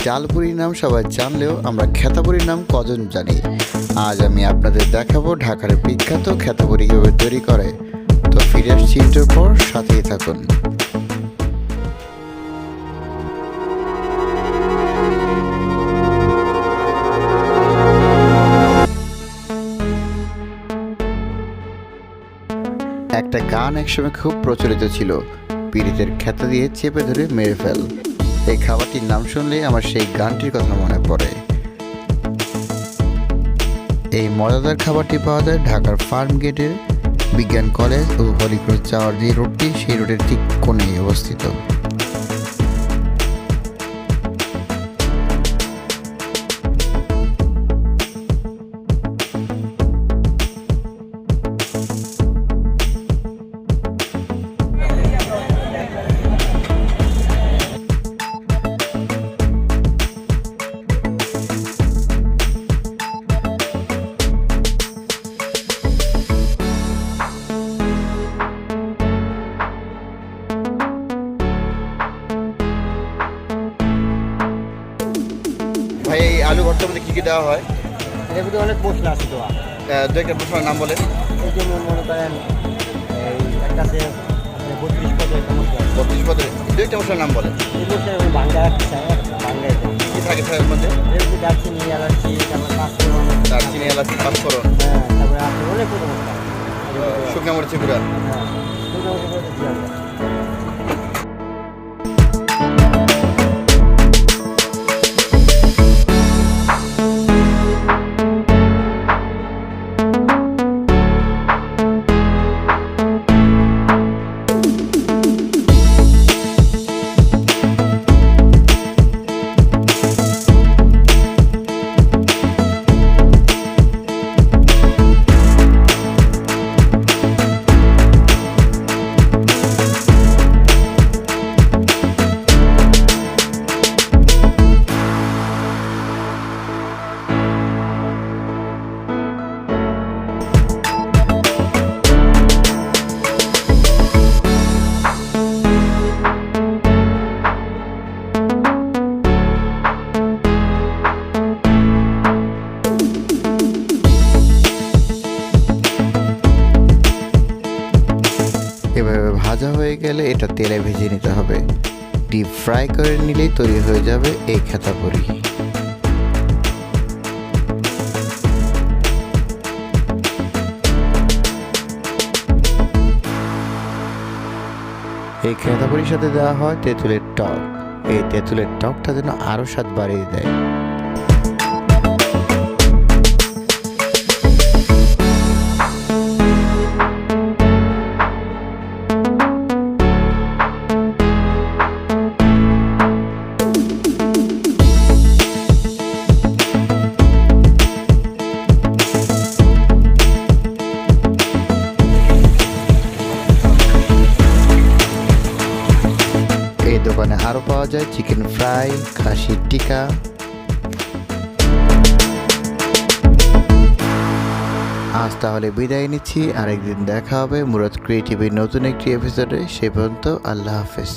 জালপুরির নাম সবাই জানলেও আমরা খেতাপুরির নাম কজন জানি। আজ আমি আপনাদের দেখাবো ঢাকার বিখ্যাত খেতাপুরি কীভাবে তৈরি করে। তো ফিরে আসছি ইন্টার পর, সাথেই থাকুন। একটা গান একসময় খুব প্রচলিত ছিল, পীড়িতের খেতা দিয়ে চেপে ধরে মেরে ফেল। এই খাবারটির নাম শুনলে আমার সেই গানটির কথা মনে পড়ে। এই মজাদার খাবারটি পাওয়া যায় ঢাকার ফার্ম গেটের বিজ্ঞান কলেজ ও হলিক্রস যাওয়ার যে রোডটি, সেই রোডের ঠিক কোণেই অবস্থিত। ভাই, এই আলু ভর্তার মধ্যে কী কী দেওয়া হয়? এর ভিতরে অনেক মশলা আছে দেওয়া। দু একটা মশলার নাম বলেন। এই যেমন মনে করেন এই একটা আছে 32 পদের একটা মশলা। 32 পদের দু একটা মশলার নাম বলেন। এই মশলা আমি বাংলা রাখতে চাই, বাংলা কী থাকে এর মধ্যে? এর ভিতরে দারচিনি, এলাচি, তারপর পাঁচফোড়ন। দারচিনি, এলাচি, পাঁচফোড়ন, তারপরে আছে অনেক কোনো মশলা। শুকনো মরিচের গুঁড়া। হ্যাঁ, শুকনো মশলা দিয়ে দেওয়া যায়। এভাবে ভাজা হয়ে গেলে এটা তেলে ভেজে নিতে হবে। ডিপ ফ্রাই করে নিলেই তৈরি হয়ে যাবে এই খেতাপুরি। এই খেতাপুরির সাথে দেওয়া হয় তেঁতুলের টক। এই তেঁতুলের টকটা যেন আরও স্বাদ বাড়িয়ে দেয়। এই দোকানে আরও পাওয়া যায় চিকেন ফ্রাই, খাসির টিকা। আজ তাহলে বিদায় নিচ্ছি, আরেকদিন দেখা হবে মুরাদ ক্রিয়েটিভের নতুন একটি এপিসোডে। সে পর্যন্ত আল্লাহ হাফেজ।